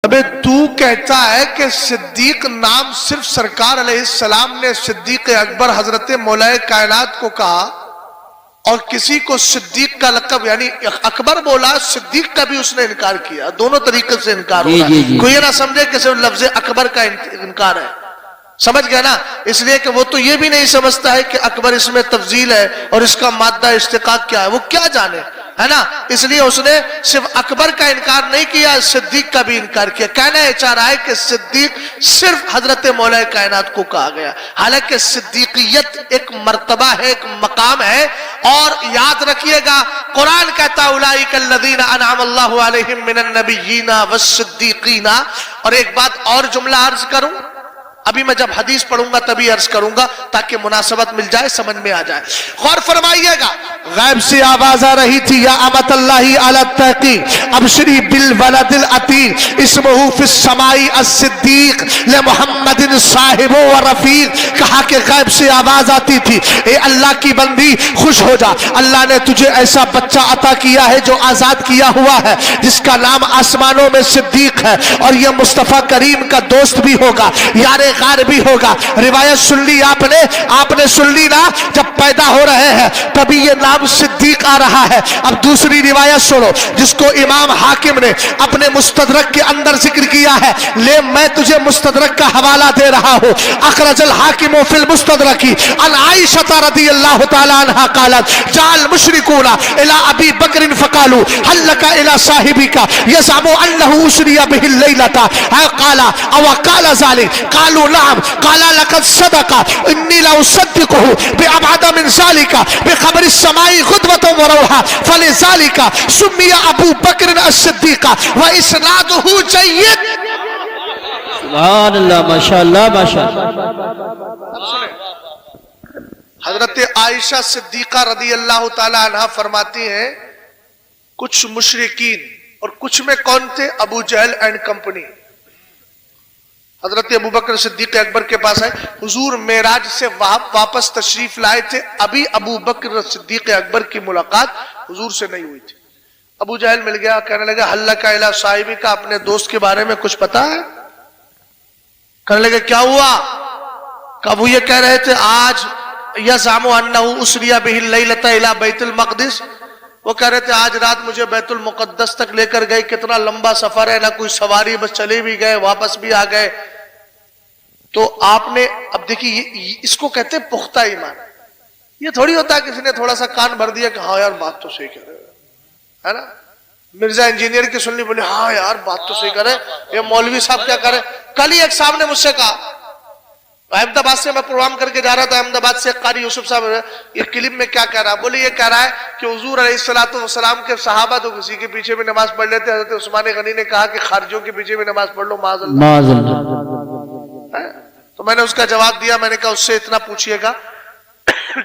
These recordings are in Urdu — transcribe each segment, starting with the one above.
ابے تو کہتا ہے کہ صدیق نام صرف سرکار علیہ السلام نے صدیق اکبر حضرت مولا کائنات کو کہا اور کسی کو صدیق کا لقب یعنی اکبر بولا، صدیق کا بھی اس نے انکار کیا. دونوں طریقے سے انکار ہو رہا ہے. کوئی یہ نہ سمجھے کہ صرف لفظ اکبر کا انکار ہے. سمجھ گیا نا؟ اس لیے کہ وہ تو یہ بھی نہیں سمجھتا ہے کہ اکبر اس میں تفضیل ہے اور اس کا مادہ اشتقاق کیا ہے، وہ کیا جانے، ہے نا؟ اس لیے اس نے صرف اکبر کا انکار نہیں کیا، صدیق کا بھی انکار کیا. کہنا یہ چاہ رہا ہے کہ صدیق صرف حضرت مولا کائنات کو کہا گیا، حالانکہ صدیقیت ایک مرتبہ ہے، ایک مقام ہے. اور یاد رکھیے گا قرآن کہتا اولئک الذین انعم اللہ علیہم من النبیین والصدیقین. اور ایک بات اور جملہ عرض کروں، ابھی میں جب حدیث پڑھوں گا تبھی عرض کروں گا تاکہ مناسبت مل جائے، سمجھ میں آ جائے. غور فرمائیے گا، غیب سے آواز آ رہی تھی یا امت اللہ علی التحقیق ابشری بالولد العتیق اسمہ فی السماء الصدیق لمحمد صاحب و رفیق. کہا کہ غیب سے آواز آتی تھی، اے اللہ کی بندی خوش ہو جا، اللہ نے تجھے ایسا بچہ عطا کیا ہے جو آزاد کیا ہوا ہے، جس کا نام آسمانوں میں صدیق ہے، اور یہ مصطفیٰ کریم کا دوست بھی ہوگا، یار غار بھی ہوگا. روایت سن لی آپ نے سن لی نا، جب پیدا ہو رہے ہیں تبھی یہ نام صدیق آ رہا ہے. اب دوسری روایت سنو جس کو امام حاکم نے اپنے مستدرک کے اندر ذکر کیا ہے. لے میں تجھے مستدرک کا حوالہ دے رہا ہوں. اخرج الحاکم فی المستدرک عن عائشہ رضی اللہ تعالی عنہا قالت جاء المشرکون الی ابی بکر فقالوا هل لك الى صاحبك يزعم انه اسري به الليلة قال او قال ذلك قالوا نعم قال لقد صدق انی لا اصدقه بابعد من ذلك بخبر السماء غدوة وروحا فلذلك سمي ابو بکر الصدیق واسناده جید. سبحان اللہ، ماشاءاللہ ماشاءاللہ. حضرت عائشہ صدیقہ رضی اللہ تعالی عنہ فرماتی ہیں کچھ مشرکین، اور کچھ میں کون تھے؟ ابو جہل اینڈ کمپنی. حضرت ابو بکر صدیق اکبر کے پاس آئے، حضور معراج سے واپس تشریف لائے تھے، ابھی ابو بکر صدیق اکبر کی ملاقات حضور سے نہیں ہوئی تھی. ابو جہل مل گیا، کہنے لگا حل لک الی صاحبک، اپنے دوست کے بارے میں کچھ پتا ہے؟ کہنے لگا کیا ہوا؟ کہ وہ یہ کہہ رہے تھے آج یزعم انہ اسری بہ اللیلۃ الی بیت المقدس، وہ کہہ رہے تھے آج رات مجھے بیت المقدس تک لے کر گئے. کتنا لمبا سفر ہے، نہ کوئی سواری، بس چلے بھی گئے واپس بھی آ گئے. تو آپ نے اب دیکھیے اس کو کہتے ہیں پختہ ایمان. یہ تھوڑی ہوتا ہے کسی نے تھوڑا سا کان بھر دیا کہ ہاں یار بات تو صحیح کہہ رہے ہے نا. مرزا انجینئر کی سننی بولے ہاں یار بات تو صحیح کہہ رہے، یہ مولوی صاحب کیا کہہ رہے. کل ہی ایک صاحب نے مجھ سے کہا، احمد آباد سے میں پروگرام کر کے جا رہا تھا، احمد آباد سے قاری یوسف صاحب یہ کلپ میں کیا کہہ رہا ہے؟ بولے یہ کہہ رہا ہے کہ حضور علیہ الصلوۃ والسلام کے صحابہ تو کسی کے پیچھے بھی نماز پڑھ لیتے. حضرت عثمان غنی نے کہا کہ خارجیوں کے پیچھے بھی نماز پڑھ لو معاذ اللہ. تو میں نے اس کا جواب دیا، میں نے کہا اس سے اتنا پوچھئے گا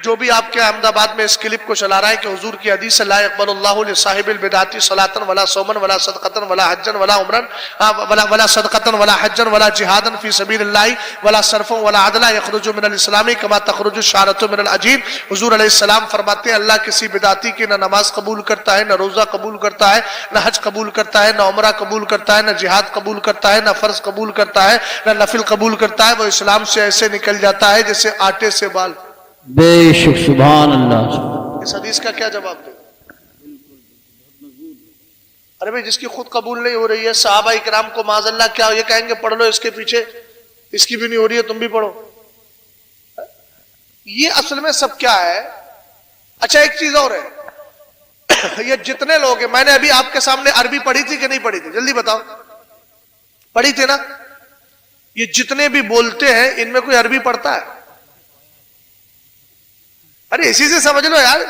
جو بھی آپ کے احمد آباد میں اس کلپ کو چلا رہا ہے کہ حضور کی حدیث لا يقبل اللہ لصاحب البدعۃ صلاۃ ولا صوما ولا صدقۃ ولا حجا ولا عمرا ولا صدقۃ ولا حجا ولا جہادا فی سبیل اللہ ولا صرفا ولا عدلا یخرج من الاسلام کما تخرج الشعرۃ من العجین. حضور علیہ السلام فرماتے ہیں اللہ کسی بدعتی کی نہ نماز قبول کرتا ہے، نہ روزہ قبول کرتا ہے، نہ حج قبول کرتا ہے، نہ عمرہ قبول کرتا ہے، نہ جہاد قبول کرتا ہے، نہ فرض قبول کرتا ہے، نہ نفل قبول کرتا ہے. وہ اسلام سے ایسے نکل جاتا ہے جیسے آٹے سے بال. بے شک سبحان اللہ. اس حدیث کا کیا جواب دے؟ ارے بھائی جس کی خود قبول نہیں ہو رہی ہے، صحابہ اکرام کو معاذ اللہ کیا یہ کہیں گے پڑھ لو اس کے پیچھے، اس کی بھی نہیں ہو رہی ہے تم بھی پڑھو. یہ اصل میں سب کیا ہے؟ اچھا ایک چیز اور ہے، یہ جتنے لوگ ہیں، میں نے ابھی آپ کے سامنے عربی پڑھی تھی کہ نہیں پڑھی تھی؟ جلدی بتاؤ. پڑھی تھی نا؟ یہ جتنے بھی بولتے ہیں ان میں کوئی عربی پڑھتا ہے؟ ارے اسی سے سمجھ لو یار،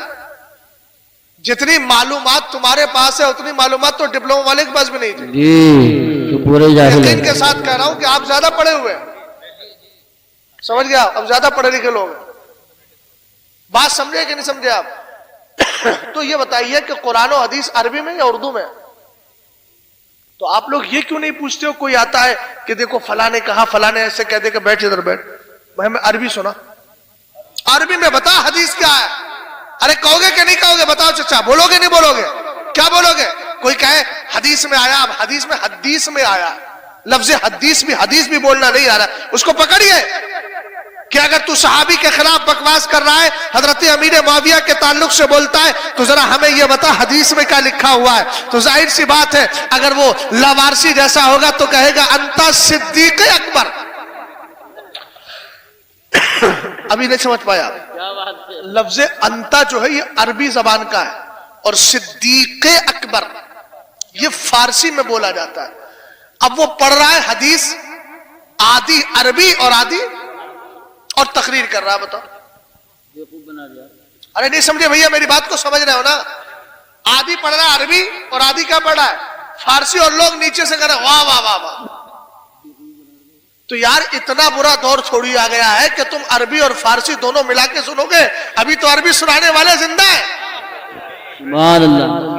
جتنی معلومات تمہارے پاس ہے اتنی معلومات تو ڈپلوما والے کے پاس بھی نہیں تھی. جی پورے جاہل یقین کے ساتھ کہہ رہا ہوں کہ آپ زیادہ پڑھے ہوئے ہیں، سمجھ گیا؟ اب زیادہ پڑھے لکھے لوگ ہیں. بات سمجھے کہ نہیں سمجھے آپ؟ تو یہ بتائیے کہ قرآن و حدیث عربی میں یا اردو میں؟ تو آپ لوگ یہ کیوں نہیں پوچھتے ہو؟ کوئی آتا ہے کہ دیکھو فلاں نے کہا، فلاں نے ایسے کہہ دے کہ بیٹھ ادھر بیٹھ، میں عربی سنا، عربی میں بتا حدیث کیا ہے. ارے کہو گے کہ نہیں کہو گے؟ بتاؤ چچا، بولو گے نہیں بولو گے؟ کیا بولو گے؟ کوئی کہے حدیث میں آیا، اب حدیث میں آیا لفظ حدیث بھی بولنا نہیں آ رہا، اس کو پکڑیے کہ اگر تو صحابی کے خلاف بکواس کر رہا ہے، حضرت امیر معاویہ کے تعلق سے بولتا ہے، تو ذرا ہمیں یہ بتا حدیث میں کیا لکھا ہوا ہے؟ تو ظاہر سی بات ہے اگر وہ لاوارسی جیسا ہوگا تو کہے گا انتا صدیق اکبر. ابھی نہیں سمجھ پایا. لفظ انتا جو ہے یہ عربی زبان کا ہے، اور صدیق اکبر یہ فارسی میں بولا جاتا ہے. اب وہ پڑھ رہا ہے حدیث، آدھی عربی اور آدھی اور تقریر کر رہا. بتاؤ، ارے نہیں سمجھے بھیا، میری بات کو سمجھ رہے ہو نا؟ آدھی پڑھ رہا ہے عربی اور آدھی کیا پڑھ رہا ہے؟ فارسی، اور لوگ نیچے سے کر رہے واہ واہ واہ واہ. تو یار اتنا برا دور تھوڑی آ گیا ہے کہ تم عربی اور فارسی دونوں ملا کے سنو گے. ابھی تو عربی سنانے والے زندہ ہیں. سبحان اللہ.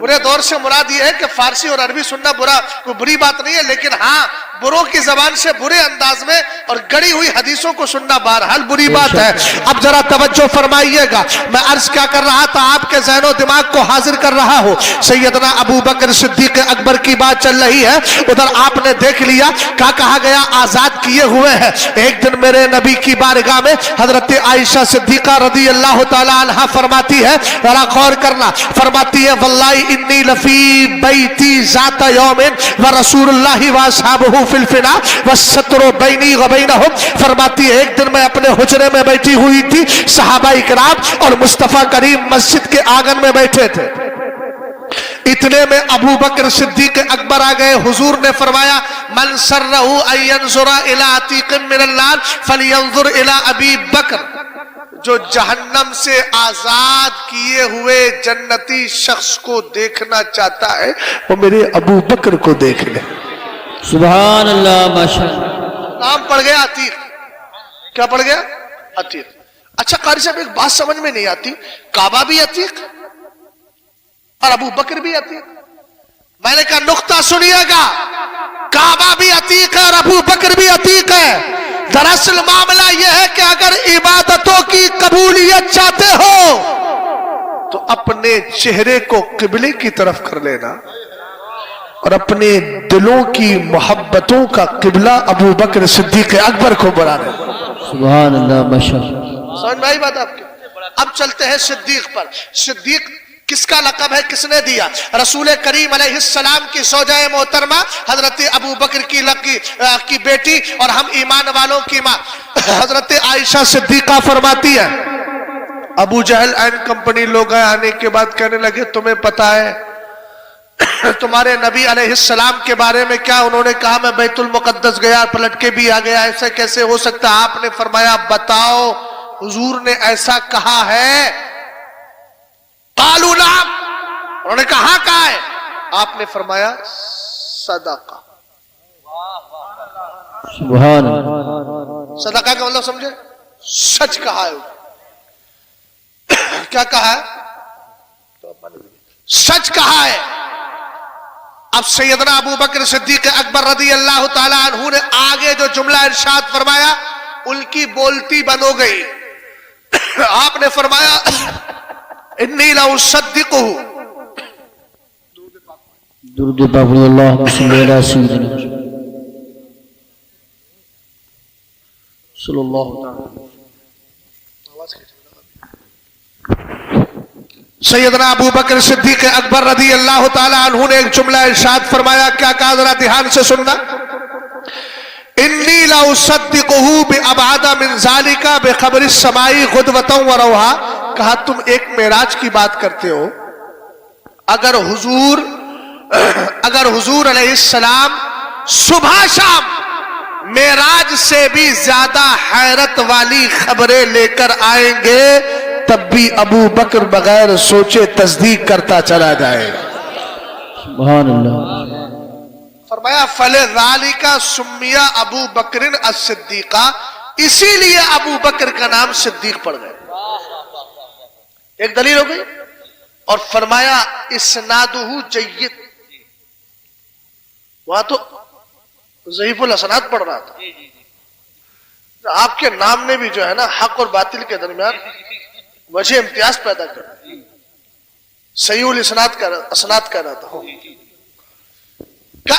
برے دور سے مراد یہ ہے کہ فارسی اور عربی سننا کوئی بری بات نہیں ہے، لیکن ہاں بروں کی زبان سے برے انداز میں اور گڑی ہوئی حدیثوں کو سننا بہرحال بری بات ہے. اب ذرا توجہ فرمائیے گا، میں عرض کیا کر رہا تھا، آپ کے ذہن و دماغ کو حاضر کر رہا ہوں. سیدنا ابو بکر صدیق اکبر کی بات چل رہی ہے. ادھر آپ نے دیکھ لیا کیا کہا گیا، آزاد کیے ہوئے ہیں. ایک دن میرے نبی کی بارگاہ میں حضرت عائشہ صدیقہ رضی اللہ تعالی عنہا فرماتی ہے، ذرا غور کرنا، فرماتی ہے واللہ انی لفی بیتی ذات یوم ورسول اللہ واصحابہ فی الفنا والستر بینی وبینہم. فرماتی ہے ایک دن میں اپنے حجرے میں بیٹھی ہوئی تھی، صحابہ کرام اور مصطفیٰ کریم مسجد کے آنگن میں بیٹھے تھے. اتنے میں ابو بکر صدیق اکبر آ گئے. حضور نے فرمایا من سرہ ان ینظر الی عتیق من النار فلینظر الی ابی بکر. جو جہنم سے آزاد کیے ہوئے جنتی شخص کو دیکھنا چاہتا ہے وہ میرے ابو بکر کو دیکھ لے. سبحان اللہ. ماشاءاللہ. نام پڑ گیا عتیق. کیا پڑ گیا؟ عتیق. اچھا قاری صاحب ایک بات سمجھ میں نہیں آتی، کعبہ بھی عتیق اور ابو بکر بھی عتیق. میں نے کہا نقطہ سنیے گا، کعبہ بھی عتیق ہے اور ابو بکر بھی عتیق ہے. دراصل معاملہ یہ ہے کہ اگر عبادتوں کی قبولیت چاہتے ہو تو اپنے چہرے کو قبلے کی طرف کر لینا اور اپنے دلوں کی محبتوں کا قبلہ ابو بکر صدیق اکبر کو بنا دینا. سبحان اللہ. ماشاءاللہ. سمجھ میں آئی بات آپ کی؟ اب چلتے ہیں صدیق پر. صدیق کس کا لقب ہے، کس نے دیا؟ رسول کریم علیہ السلام کی زوجہ محترمہ حضرت ابو بکر کی بیٹی اور ہم ایمان والوں کی ماں حضرت عائشہ صدیقہ فرماتی ہے ابو جہل اینڈ کمپنی لوگ آنے کے بعد کہنے لگے تمہیں پتا ہے تمہارے نبی علیہ السلام کے بارے میں کیا؟ انہوں نے کہا میں بیت المقدس گیا، پلٹ کے بھی آ گیا، ایسا کیسے ہو سکتا؟ آپ نے فرمایا بتاؤ حضور نے ایسا کہا ہے؟ قالوا نعم. انہوں نے کہا ہے؟ آپ نے فرمایا صدقہ. سبحان اللہ. صدقہ کا مطلب سمجھے؟ سچ کہا ہے. کیا کہا ہے؟ سچ کہا ہے. اب سیدنا ابو بکر صدیق اکبر رضی اللہ تعالی عنہ نے آگے جو جملہ ارشاد فرمایا ان کی بولتی بند ہو گئی. آپ نے فرمایا انی لاصدقہ. درود پاک اللہ صلی اللہ سیدنا صلی اللہ تعالی. سیدنا ابو بکر صدیق اکبر رضی اللہ تعالی عنہ نے ایک جملہ ارشاد فرمایا. کیا کہا؟ ذرا دھیان سے سننا. انی لاصدقہ بابعد من ذلک بخبر السماء غدوۃ وروحا. کہا تم ایک معراج کی بات کرتے ہو، اگر حضور علیہ السلام صبح شام معراج سے بھی زیادہ حیرت والی خبریں لے کر آئیں گے تب بھی ابو بکر بغیر سوچے تصدیق کرتا چلا جائے گا. سبحان اللہ. فرمایا فلذالک سمی ابو بکر الصدیقہ. اسی لیے ابو بکر کا نام صدیق پڑ گیا. ایک دلیل ہو گئی. اور فرمایا اسنادہ جید. وہاں تو ضعیف الاسناد پڑھ رہا تھا. آپ کے نام نے بھی جو ہے نا حق اور باطل کے درمیان وجہ امتیاز پیدا کر صحیح الاسناد کا اسناد کہہ رہا تھا. کا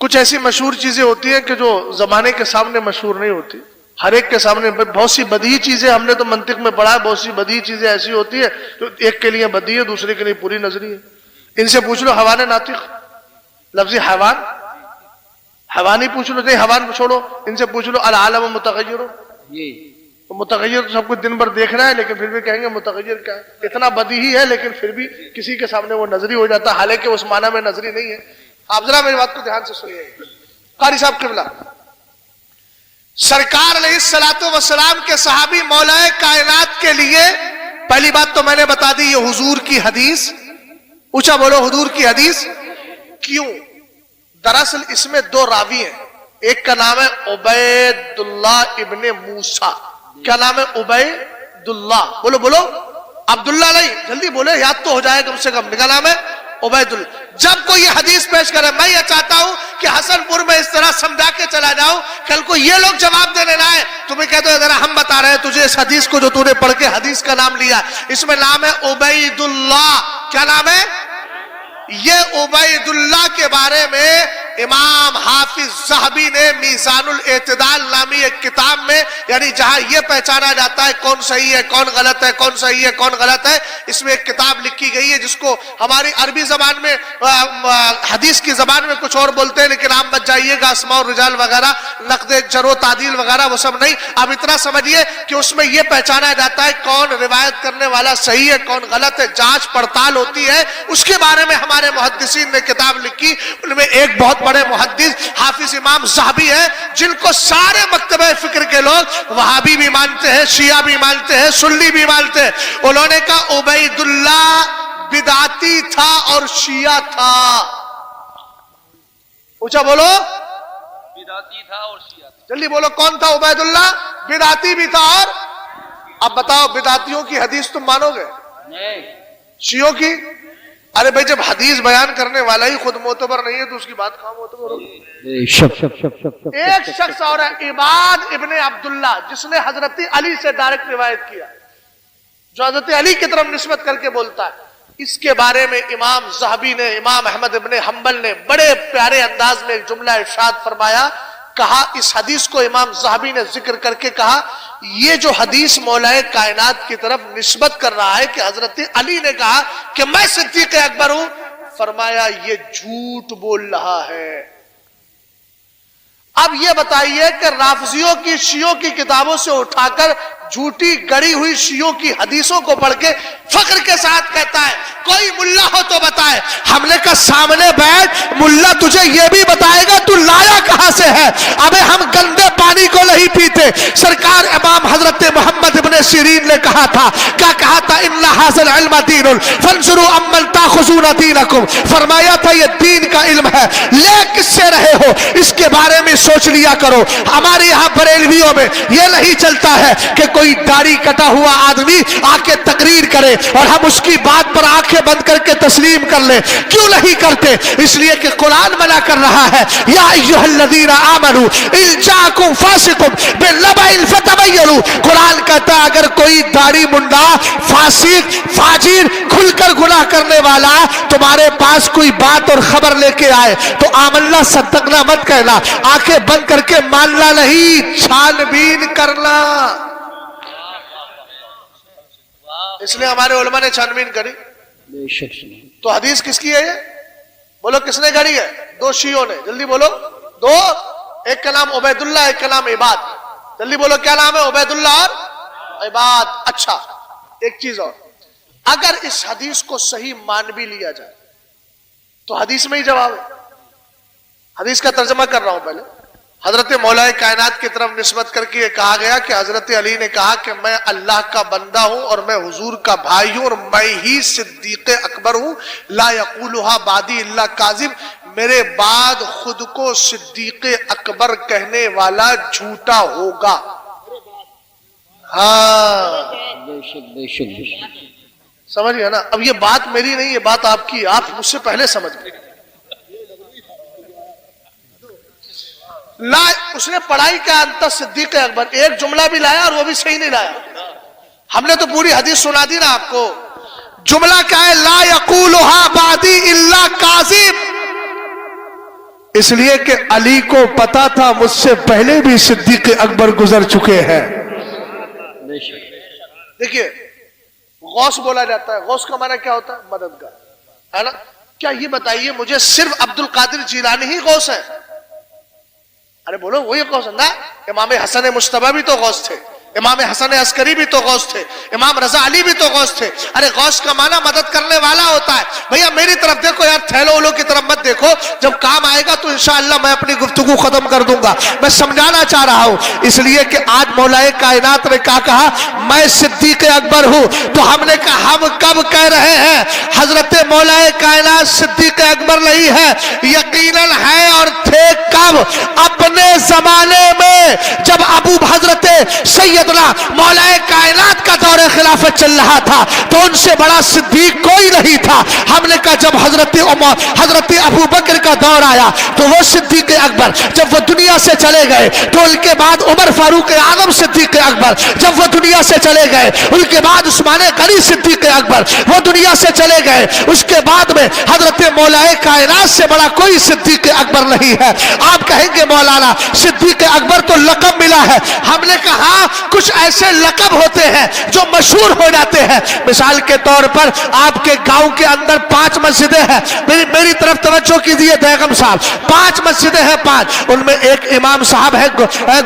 کچھ ایسی مشہور چیزیں ہوتی ہیں کہ جو زمانے کے سامنے مشہور نہیں ہوتی، ہر ایک کے سامنے بہت سی بدیہی چیزیں، ہم نے تو منطق میں پڑھا ہے، بہت سی بدیہی چیزیں ایسی ہوتی ہیں جو ایک کے لیے بدیہی ہے، دوسرے کے لیے پوری نظری ہے۔ ان سے پوچھ لو حیوان ناطق، لفظی حیوان، حیوان ہی پوچھ لو، نہیں حیوان چھوڑو، ان سے پوچھ لو العالم متغیر، متغیر تو سب کچھ دن بھر دیکھ رہا ہے لیکن پھر بھی کہیں گے متغیر کیا ہے، اتنا بدیہی ہے لیکن پھر بھی کسی کے سامنے وہ نظری ہو جاتا ہے، حالانکہ اس معنی میں نظری نہیں ہے۔ آپ ذرا میری بات کو دھیان سے سنیے، قاری صاحب قبلہ، سرکار علیہ الصلوۃ والسلام کے صحابی مولا کائنات کے لیے پہلی بات تو میں نے بتا دی یہ حضور کی حدیث، اونچا بولو حضور کی حدیث۔ کیوں؟ دراصل اس میں دو راوی ہیں، ایک کا نام ہے عبید اللہ ابن موسیٰ، کیا نام ہے؟ عبید اللہ، بولو بولو، عبداللہ نہیں، جلدی بولے یاد تو ہو جائے کم سے کم، کیا نام ہے؟ عبید اللہ۔ جب کوئی یہ حدیث پیش کرے، میں یہ چاہتا ہوں کہ حسن پور میں اس طرح سمجھا کے چلا جاؤ، کل کو یہ لوگ جواب دینے نہ آئے، تمہیں کہتے ہو ذرا ہم بتا رہے ہیں تجھے اس حدیث کو جو تو نے پڑھ کے حدیث کا نام لیا، اس میں نام ہے عبید اللہ، کیا نام ہے؟ یہ عبید اللہ کے بارے میں امام حافظ ذہبی نے میزان الاعتدال نامی ایک کتاب میں، یعنی جہاں یہ پہچانا جاتا ہے کون صحیح ہے کون غلط ہے، کون صحیح ہے کون غلط ہے، اس میں ایک کتاب لکھی گئی ہے جس کو ہماری عربی زبان میں حدیث کی زبان میں کچھ اور بولتے ہیں، لیکن آپ بچ جائیے گا اسماء الرجال وغیرہ، نقد جرح و تعدیل وغیرہ وہ سب نہیں، آپ اتنا سمجھیے کہ اس میں یہ پہچانا جاتا ہے کون روایت کرنے والا صحیح ہے کون غلط ہے، جانچ پڑتال ہوتی ہے، اس کے بارے میں ہمارے محدثین نے کتاب لکھی، ان میں ایک بہت بڑے محدث حافظ امام ذہبی ہیں جن کو سارے مکتبہ فکر کے لوگ وہابی بھی مانتے ہیں، شیعہ بھی مانتے ہیں، سنی بھی مانتے ہیں، انہوں نے کہا عبید اللہ بدعتی تھا اور شیعہ تھا، اونچا بولو، بدعتی تھا اور شیعہ تھا، جلدی بولو کون تھا عبید اللہ؟ بدعتی بھی تھا اور، اب بتاؤ بدعتیوں کی حدیث تم مانو گے؟ نہیں، شیعوں کی؟ ارے بھائی جب حدیث بیان کرنے والا ہی خود معتبر نہیں ہے تو اس کی بات کہاں معتبر ہوگی؟ ایک شخص اور ہے عباد ابن عبداللہ جس نے حضرت علی سے ڈائریکٹ روایت کیا، جو حضرت علی کی طرف نسبت کر کے بولتا ہے، اس کے بارے میں امام ذہبی نے، امام احمد ابن حنبل نے بڑے پیارے انداز میں ایک جملہ ارشاد فرمایا، کہا اس حدیث کو امام ذہبی نے ذکر کر کے کہا یہ جو حدیث مولا کائنات کی طرف نسبت کر رہا ہے کہ حضرت علی نے کہا کہ میں صدیق اکبر ہوں، فرمایا یہ جھوٹ بول رہا ہے۔ اب یہ بتائیے کہ رافضیوں کی شیعوں کی کتابوں سے اٹھا کر جھوٹی گڑی ہوئی شیعوں کی حدیثوں کو پڑھ کے فخر کے ساتھ کہتا ہے کوئی ملا ہو تو بتائے، ہم نے کہا سامنے بیٹھ، ملا تجھے یہ بھی بتائے گا تو لایا کہاں سے ہے، ابے ہم گندے پانی کو نہیں پیتے، سرکار امام حضرت محمد ابن سیرین نے کہا تھا، کیا کہا تھا ان ھذا العلم دین فانظروا عمن تاخذون دینکم، فرمایا تھا یہ دین کا علم ہے، لے کس سے رہے ہو اس کے بارے میں سوچ لیا کرو۔ ہمارے یہاں بریلویوں میں یہ نہیں چلتا ہے کہ کوئی داڑھی کٹا ہوا آدمی آ کے تقریر کرے اور ہم اس کی بات پر آنکھیں بند کر کے تسلیم کر لیں، کیوں نہیں کرتے؟ اس لیے کہ قرآن منع کر رہا ہے یا ایھا الذین آمنوا ان جاءکم فاسق بنبأ فتبینوا، قرآن کہتا ہے اگر کوئی داڑھی منڈا فاسق فاجر کھل کر گناہ کرنے والا تمہارے پاس کوئی بات اور خبر لے کے آئے تو آمنا صدقنا مت کہنا، آنکھیں بند کر کے ماننا نہیں، چھان بین کرنا۔ اس لیے ہمارے علماء نے چھان بین کری۔ تو حدیث کس کی ہے یہ؟ بولو کس نے گھڑی ہے؟ دو شیعوں نے، جلدی بولو، دو، ایک کا نام عبید اللہ ایک کا نام عباد، جلدی بولو کیا نام ہے؟ عبید اللہ اور عباد۔ اچھا ایک چیز اور، اگر اس حدیث کو صحیح مان بھی لیا جائے تو حدیث میں ہی جواب ہے، حدیث کا ترجمہ کر رہا ہوں پہلے، حضرت مولا کائنات کی طرف نسبت کر کے یہ کہا گیا کہ حضرت علی نے کہا کہ میں اللہ کا بندہ ہوں اور میں حضور کا بھائی ہوں اور میں ہی صدیق اکبر ہوں، لا یقولها بعدی الا کاذب، میرے بعد خود کو صدیق اکبر کہنے والا جھوٹا ہوگا۔ ہاں سمجھ گیا نا؟ اب یہ بات میری نہیں، یہ بات آپ کی، آپ مجھ سے پہلے سمجھ گئے۔ لا اس نے پڑھائی کیا انت صدیق اکبر، ایک جملہ بھی لایا اور وہ بھی صحیح نہیں لایا، ہم نے تو پوری حدیث سنا دی نا آپ کو۔ جملہ کیا ہے؟ لا یقولها بعدی الا کاذب، اس لیے کہ علی کو پتا تھا مجھ سے پہلے بھی صدیق اکبر گزر چکے ہیں. بے شک. دیکھیے غوث بولا جاتا ہے، غوث کا معنی کیا ہوتا ہے؟ مددگار، ہے نا؟ کیا یہ بتائیے مجھے صرف عبد القادر جیلانی ہی غوث ہے؟ ارے بولو وہی غوث ہے نا. امام حسن مجتبی بھی تو غوث تھے، امام حسن عسکری بھی تو غوث تھے، امام رضا علی بھی تو غوث تھے. ارے غوث کا معنی مدد کرنے والا ہوتا ہے. بھیا میری طرف دیکھو یار، تھیلو اولو کی طرف مت دیکھو. جب کام آئے گا تو انشاءاللہ میں اپنی گفتگو ختم کر دوں گا. میں سمجھانا چاہ رہا ہوں اس لیے کہ آج مولا کائنات نے کیا کہا؟ میں صدیق اکبر ہوں. تو ہم نے کہا ہم کب کہہ رہے ہیں حضرت مولا کائنات صدیق اکبر نہیں ہے؟ یقیناً ہے. اور تھے کب؟ اپنے زمانے میں جب ابو حضرت سیدنا مولا کائنات کا دور خلافت چل رہا تھا تو ان سے بڑا صدیق کوئی نہیں تھا. ہم نے کہا جب حضرت ابو بکر کا دور آیا تو وہ صدیق اکبر، جب وہ دنیا سے چلے گئے تو ان کے بعد عمر فاروق اعظم صدیق اکبر، جب وہ دنیا سے چلے گئے ان کے بعد عثمان غنی صدیق اکبر وہ دنیا سے چلے گئے. اس کے بعد میں حضرت مولا کائنات سے بڑا کوئی صدیق اکبر نہیں ہے. آپ کہیں گے مولانا صدیق اکبر تو لقب ملا ہے. ہم نے کہا کچھ ایسے لقب ہوتے ہیں جو مشہور ہو جاتے ہیں. مثال کے طور پر آپ کے گاؤں کے اندر 5 مسجدیں ہیں. میری طرف توجہ کیجیے بیگم صاحب، 5 مسجدیں ہیں 5. ان میں ایک امام صاحب ہے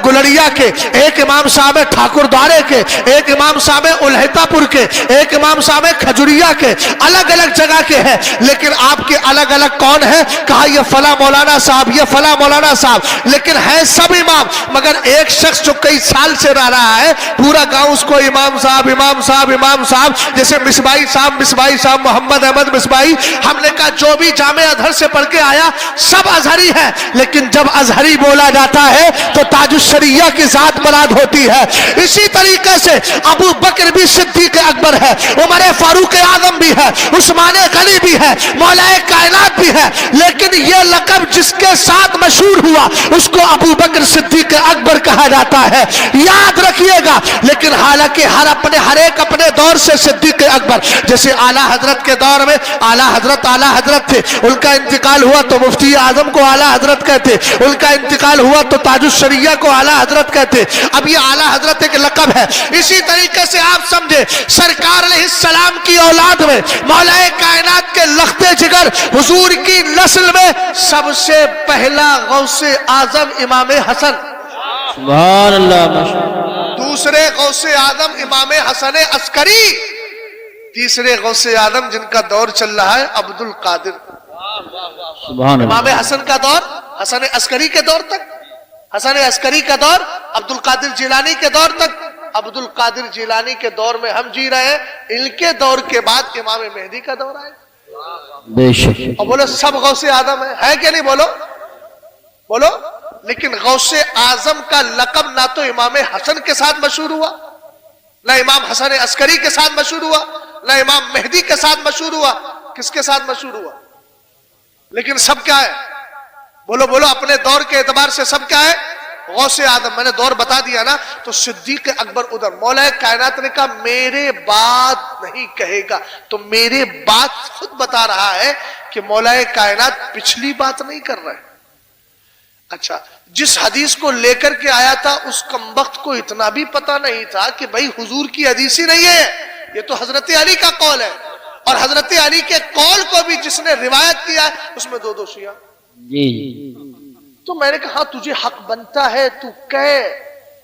گلڑیا کے، ایک امام صاحب ہے ٹھاکر دوارے کے، ایک امام صاحب ہے الہتا پور کے، ایک امام صاحب ہے کھجوریا کے. الگ الگ جگہ کے ہیں لیکن آپ کے الگ الگ کون ہیں؟ کہا یہ فلاں مولانا صاحب، یہ فلاں مولانا صاحب. لیکن ہے سب امام، مگر ایک شخص جو کئی سال سے رہ رہا ہے پورا گاؤں اس کو امام صاحب امام صاحب امام صاحب. جیسے مصباحی صاحب محمد احمد مصباحی. ہم نے کہا جو بھی جامع ازہر سے پڑھ کے آیا سب ازہری ہے، لیکن جب ازہری بولا جاتا ہے تو تاج الشریعہ کی ذات مراد ہوتی ہے. اسی طریقے سے ابو بکر بھی صدیق اکبر ہے، عمر فاروق اعظم بھی ہے، عثمان غنی بھی ہے، مولا کائنات بھی ہے. لیکن یہ لقب جس کے ساتھ مشہور ہوا اس کو ابو بکر صدیق اکبر کہا جاتا ہے. یاد رکھیے گا. لیکن حالانکہ ہر ایک اپنے دور سے صدیق اکبر، جیسے اعلیٰ حضرت کے دور میں اعلیٰ حضرت تھے، ان کا انتقال ہوا تو مفتی اعظم کو اعلیٰ حضرت کہتے، ان کا انتقال ہوا تو تاج الشریعہ کو اعلیٰ حضرت کہتے. اب یہ اعلیٰ حضرت ایک لقب ہے. اسی طریقے سے آپ سمجھے سرکار علیہ السلام کی اولاد میں مولا کائنات کے لختے جگر حضور کی نسل میں سب سے پہلا غوث اعظم امام حسن، سبحان اللہ ماشاءاللہ. دوسرے غوث اعظم امام حسن عسکری، تیسرے غوث اعظم جن کا دور چل رہا ہے عبد القادر. سبحان امام اللہ. حسن کا دور حسن عسکری کے دور تک، حسن عسکری کا دور عبد القادر جیلانی کے دور تک. عبد القادر جیلانی کے دور میں ہم جی رہے ہیں، ان کے دور کے بعد امام مہدی کا دور آئے. بے شک. اور بولو سب غوث اعظم ہے کہ نہیں؟ بولو. لیکن غوث اعظم کا لقب نہ تو امام حسن کے ساتھ مشہور ہوا، نہ امام حسن عسکری کے ساتھ مشہور ہوا، نہ امام مہدی کے ساتھ مشہور ہوا. کس کے ساتھ مشہور ہوا؟ لیکن سب کیا ہے؟ بولو اپنے دور کے اعتبار سے سب کیا ہے؟ غوث اعظم. میں نے دور بتا دیا نا. تو صدیق اکبر ادھر. مولا کائنات نے کہا میرے بعد نہیں کہے گا، تو میرے بعد خود بتا رہا ہے کہ مولا کائنات پچھلی بات نہیں کر رہے. اچھا، جس حدیث کو لے کر کے آیا تھا اس کمبخت کو اتنا بھی پتا نہیں تھا کہ بھائی حضور کی حدیث ہی نہیں ہے، یہ تو حضرت علی کا قول ہے. اور حضرت علی کے قول کو بھی جس نے روایت کیا ہے اس میں 2 شیعہ. جی. تو میں نے کہا تجھے حق بنتا ہے تو کہے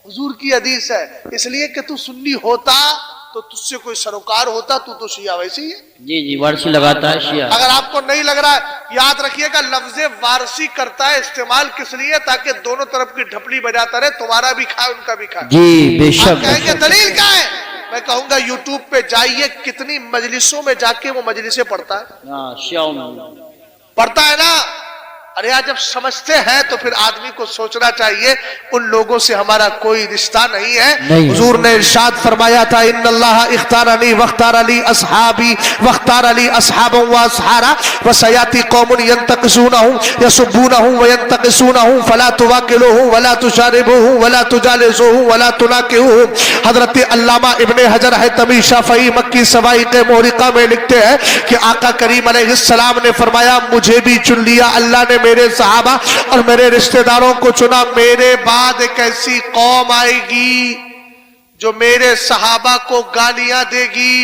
حضور کی حدیث ہے، اس لیے کہ تو سنی ہوتا تو تجھ سے کوئی سروکار ہوتا، تو شیعہ ویسے ہی ہے. جی وارسی لگاتا ہے شیعہ. اگر آپ کو نہیں لگ رہا ہے یاد رکھیے گا لفظ وارسی کرتا ہے استعمال کس لیے؟ تاکہ دونوں طرف کی ڈھپلی بجاتا رہے، تمہارا بھی کھائے ان کا بھی کھائے. جی بے شک. آپ کہیں گے دلیل کیا ہے؟ میں کہوں گا یوٹیوب پہ جائیے، کتنی مجلسوں میں جا کے وہ مجلسیں پڑھتا ہے. ہاں شیعوں میں پڑھتا ہے نا. ارے یار جب سمجھتے ہیں تو پھر آدمی کو سوچنا چاہیے ان لوگوں سے ہمارا کوئی رشتہ نہیں ہے. حضور نے ارشاد فرمایا تھا ان اللہ اختارنی واختار لی اصحابی واختار لی اصحابا واصحارا وسیاتی قوم ینتقصونہم یسبونہم وینتقصونہم فلا تواکلوہم ولا تشاربوہم ولا تجالسوہم ولا تناکہوہم. حضرت علامہ ابن حجر حتمی شافعی مکی سوائق محرقہ میں لکھتے ہیں کہ آقا کریم علیہ السلام نے فرمایا مجھے بھی چن لیا اللہ نے میرے صحابہ اور میرے رشتہ داروں کو چنا. میرے بعد ایک ایسی قوم آئے گی جو میرے صحابہ کو گالیاں دے گی,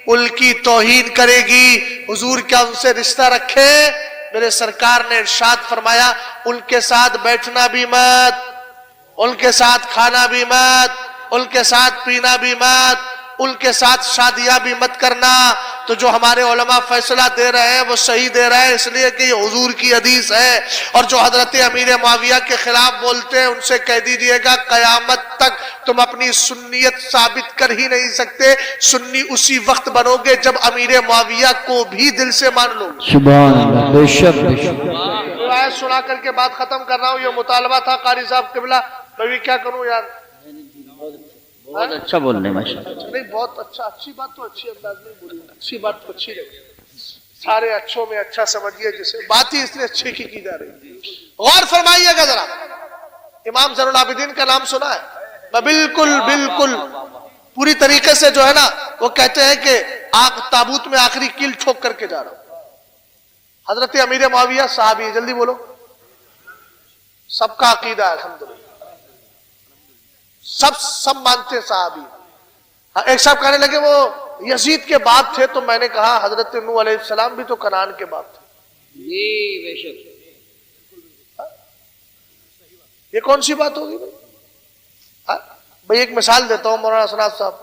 ان کی توہین کرے گی. حضور کیا ان سے رشتہ رکھے؟ میرے سرکار نے ارشاد فرمایا ان کے ساتھ بیٹھنا بھی مت, ان کے ساتھ کھانا بھی مت, ان کے ساتھ پینا بھی مت, ان کے ساتھ شادیاں بھی مت کرنا. تو جو ہمارے علماء فیصلہ دے رہے ہیں وہ صحیح دے رہے ہیں, اس لیے کہ یہ حضور کی حدیث ہے. اور جو حضرت امیر معاویہ کے خلاف بولتے ہیں ان سے کہہ دیجئے گا قیامت تک تم اپنی سنیت ثابت کر ہی نہیں سکتے. سنی اسی وقت بنو گے جب امیر معاویہ کو بھی دل سے مان لو. سبحان اللہ. بے شک بے شک. روایت سنا کر کے بات ختم کر رہا ہوں. یہ مطالبہ تھا قاری صاحب قبلہ, میں بھی کیا کروں یار. بہت اچھا بول رہے ہیں ماشاء اللہ. نہیں بہت اچھا, اچھی بات تو اچھی انداز میں بولی, اچھی بات تو اچھی رہی. سارے اچھوں میں اچھا سمجھیے جسے بات ہی اس لیے اچھی کی جا رہی. غور فرمائیے گا ذرا, امام زین العابدین کا نام سنا ہے؟ میں بالکل بالکل پوری طریقے سے جو ہے نا وہ کہتے ہیں کہ آگ تابوت میں آخری کیل ٹھوک کر کے جا رہا ہوں. حضرت امیر معاویہ صحابی, جلدی بولو. سب کا عقیدہ ہے الحمدللہ, سب مانتے صحابی. ایک صاحب کہنے لگے وہ یزید کے باپ تھے, تو میں نے کہا حضرت نوح علیہ السلام بھی تو کنعان کے باپ تھے. جی بے شک. یہ کون سی بات ہوگی بھائی؟ بھائی ایک مثال دیتا ہوں. مولانا سناد صاحب,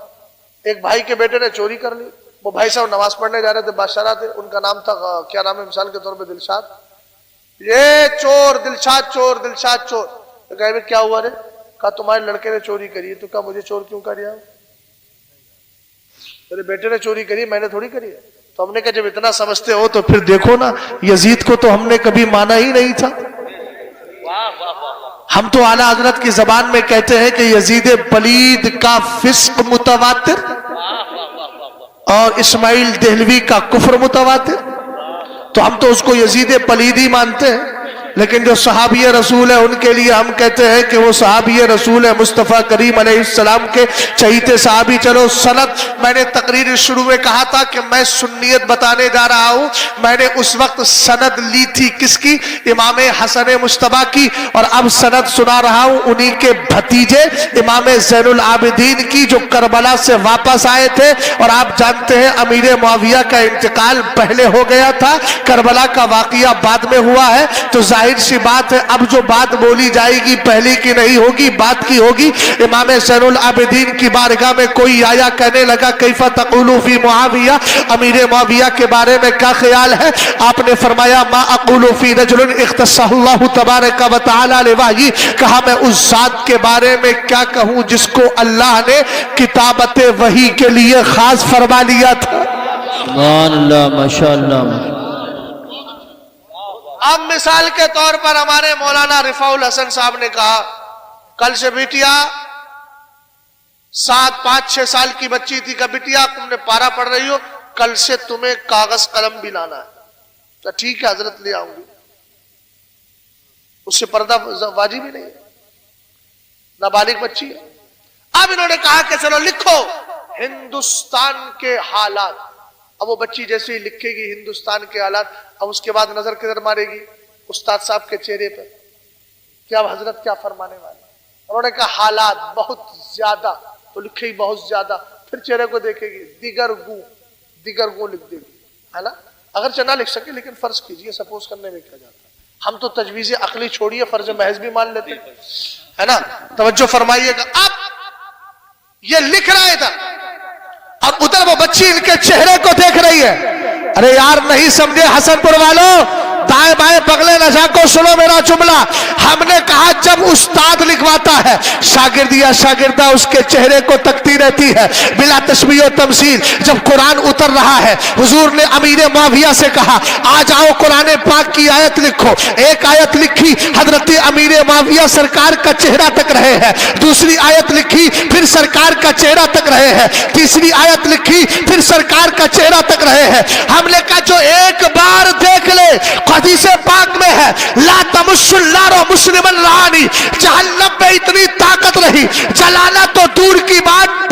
ایک بھائی کے بیٹے نے چوری کر لی. وہ بھائی صاحب نماز پڑھنے جا رہے تھے, بادشاہ تھے, ان کا نام تھا کیا نام ہے مثال کے طور پہ دلشاد. یہ چور دلشاد چور دلشاد چور. تو کہا کیا ہوا رے؟ کہا تمہارے لڑکے نے چوری کری ہے. تو کہا مجھے چور کیوں کر رہا؟ میرے بیٹے نے چوری کری, میں نے تھوڑی کری ہے. تو ہم نے کہا جب اتنا سمجھتے ہو تو پھر دیکھو نا, یزید کو تو ہم نے کبھی مانا ہی نہیں تھا. ہم تو اعلیٰ حضرت کی زبان میں کہتے ہیں کہ یزید پلید کا فسق متواتر اور اسماعیل دہلوی کا کفر متواتر. تو ہم تو اس کو یزید پلید ہی مانتے ہیں, لیکن جو صحابی رسول ہے ان کے لیے ہم کہتے ہیں کہ وہ صحابی رسول ہے, مصطفیٰ کریم علیہ السلام کے چہیتے صحابی. چلو سند, میں نے تقریر شروع میں کہا تھا کہ میں سنیت بتانے جا رہا ہوں. میں نے اس وقت سند لی تھی کس کی؟ امام حسن مجتبی کی. اور اب سند سنا رہا ہوں انہی کے بھتیجے امام زین العابدین کی, جو کربلا سے واپس آئے تھے. اور آپ جانتے ہیں امیر معاویہ کا انتقال پہلے ہو گیا تھا, کربلا کا واقعہ بعد میں ہوا ہے. تو ظاہر سی بات ہے اب جو بات بولی جائے گی پہلی کی نہیں ہوگی, بات کی ہوگی. امام زین العابدین کی بارگاہ میں کوئی آیا, کہنے لگا کیف تقول فی معاویہ, امیر معاویہ کے بارے میں کیا خیال ہے؟ آپ نے فرمایا ما اقول فی رجل اختصہ اللہ تبارک و تعالی لوحی, کہا میں اس ذات کے بارے میں کیا کہوں جس کو اللہ نے کتابت وحی کے لیے خاص فرما لیا تھا. سبحان اللہ ماشاء اللہ. اب مثال کے طور پر ہمارے مولانا رفاع الحسن صاحب نے کہا کل سے بیٹیا 5-6 سال کی بچی تھی, کہ بیٹیا تم نے پارا پڑھ رہی ہو, کل سے تمہیں کاغذ قلم بھی لانا ہے. تو ٹھیک ہے حضرت لے آؤں گی. اس سے پردہ واجب ہی نہیں ہے, نابالغ بچی ہے. اب انہوں نے کہا کہ چلو لکھو ہندوستان کے حالات. اب وہ بچی جیسے ہی لکھے گی ہندوستان کے حالات, اب اس کے بعد نظر کدھر مارے گی؟ استاد صاحب کے چہرے پر. کیا حضرت کیا فرمانے والے؟ انہوں نے کہا حالات بہت زیادہ, تو لکھے گی بہت زیادہ. پھر چہرے کو دیکھے گی, دیگر گو لکھ دے گی, ہے نا. اگرچہ نہ لکھ سکے لیکن فرض کیجئے, سپوز کرنے میں کیا جاتا ہے. ہم تو تجویز عقلی چھوڑیے, فرض محض بھی مان لیتے ہیں, ہے نا. توجہ فرمائیے گا. اب یہ لکھ رہا ہے تھا, اور ادھر وہ بچی ان کے چہرے کو دیکھ رہی ہے. ارے یار نہیں سمجھے حسن پور والوں, دائیں بائیں پگلے نشا کو سنو میرا جملہ. ہم نے کہا جب استاد لکھواتا ہے, شاگرد یا شاگردہ اس کے چہرے کو تکتی رہتی ہے بلا تشبیہ و تمثیل. جب قرآن اتر رہا ہے, حضور نے امیر معاویہ سے کہا آ جاؤ قرآن پاک کی آیت لکھو. ایک آیت لکھی, حضرت امیر معاویہ سرکار کا چہرہ تک رہے ہیں. دوسری آیت لکھی, پھر سرکار کا چہرہ تک رہے ہیں. تیسری آیت لکھی, پھر سرکار کا چہرہ تک رہے ہیں. ہم نے کہا جو ایک بار دیکھ لے, حدیث پاک میں ہے لا تمس النار مسلما رانی, جہنم میں اتنی طاقت رہی, جلانا تو دور کی بات,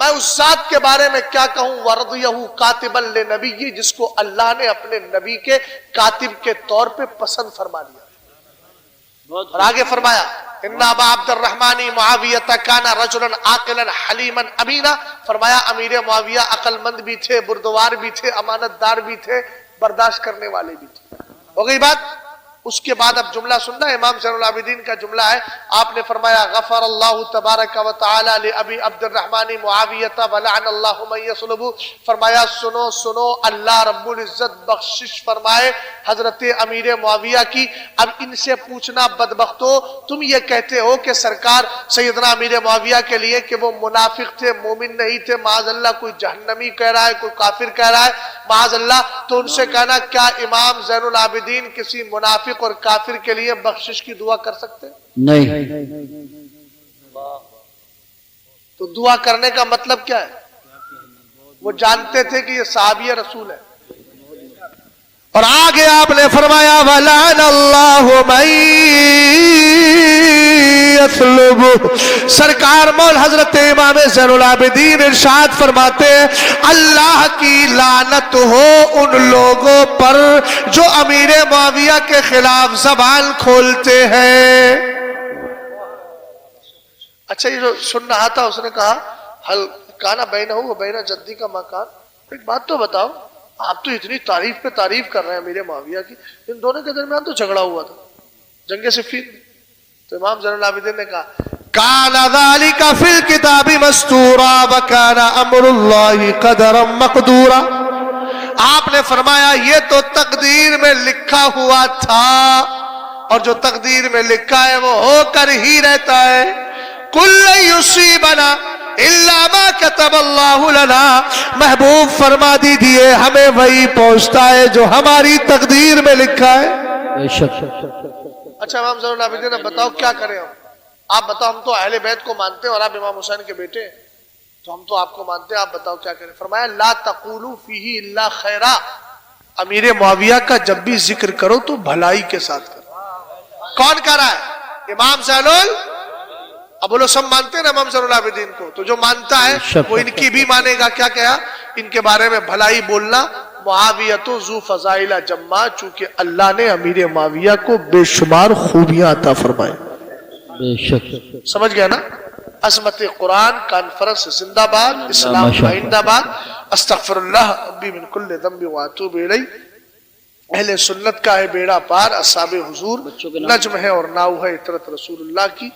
میں اس ذات کے بارے میں کیا کہوں وَرَضِيَهُ كَاتِبًا لِنَبِيِّ جس کو اللہ نے اپنے نبی کے کاتب کے طور پہ پسند فرما لیا. اور آگے فرمایا ان ابا عبد الرحمن معاویہ کان رجلا عاقلا حلیما امینا. فرمایا امیر معاویہ عقل مند بھی تھے، بردوار بھی تھے، امانت دار بھی تھے، برداشت کرنے والے بھی تھے. ہو گئی بات. اس کے بعد اب جملہ سننا. امام زین العابدین کا جملہ ہے. آپ نے فرمایا غفر اللہ تبارک و تعالی لابی عبد الرحمن معاویہ ولعن اللہ من یصلب. فرمایا سنو سنو، اللہ رب العزت بخشش فرمائے حضرت امیر معاویہ کی. اب ان سے پوچھنا بدبختو، تم یہ کہتے ہو کہ سرکار سیدنا امیر معاویہ کے لیے کہ وہ منافق تھے، مومن نہیں تھے، معاذ اللہ کوئی جہنمی کہہ رہا ہے، کوئی کافر کہہ رہا ہے معاذ اللہ. تو ان سے کہنا کیا امام زین العابدین کسی منافق اور کافر کے لیے بخشش کی دعا کر سکتے؟ نہیں. تو دعا کرنے کا مطلب کیا ہے؟ وہ جانتے تھے کہ یہ صحابی رسول ہے. اور آگے آپ نے فرمایا وَلَعَنَ اللَّهُ مَن يَصْلُبُ. سرکار مول حضرت امام زین العابدین ارشاد فرماتے ہیں اللہ کی لعنت ہو ان لوگوں پر جو امیر معاویہ کے خلاف زبان کھولتے ہیں. اچھا یہ جو سن رہا تھا اس نے کہا حل کانا بینہ و بینہ جدی کا مکان. ایک بات تو بتاؤ، آپ تو اتنی تعریف پہ تعریف کر رہے ہیں امیر معاویہ کی، ان دونوں کے درمیان تو جھگڑا ہوا تھا جنگ صفین. تو امام زین العابدین نے کہا کان ذالک فی الکتاب مستورا وکان امر اللہ قدرا مقدورا. آپ نے فرمایا یہ تو تقدیر میں لکھا ہوا تھا، اور جو تقدیر میں لکھا ہے وہ ہو کر ہی رہتا ہے. کل یصیبنا الا ما كتب اللہ لنا. محبوب فرما دیجئے ہمیں وہی پہنچتا ہے جو ہماری تقدیر میں لکھا ہے. بے شک. اچھا امام زین العابدین نے بتاؤ کیا کریں ہم؟ آپ بتاؤ، ہم تو اہل بیت کو مانتے ہیں اور آپ امام حسین کے بیٹے ہیں، تو ہم تو آپ کو مانتے ہیں، آپ بتاؤ کیا کریں؟ فرمایا لا تقولوا فیہ الا خیرا. امیر معاویہ کا جب بھی ذکر کرو تو بھلائی کے ساتھ کرو. کون کہہ رہا ہے؟ امام زین ابو الحسن مانتے ہیں نا امام زین العابدین کو، تو جو مانتا ہے وہ ان کی بھی مانے گا. کیا کہا؟ ان کے بارے میں بھلائی بولنا. معاویۃ ذو فضائل جمع، چونکہ اللہ نے امیر معاویہ کو بے شمار خوبیاں عطا فرمائے. بے شک. سمجھ گیا نا؟ عظمت قرآن کانفرنس زندہ باد، اسلام زندہ باد. استغفر اللہ ربی من کل ذنب واتوب الیہ. اہل سنت کا ہے بیڑا پار، اصحاب حضور نجم ہے اور ناؤ ہے عطرت رسول اللہ کی.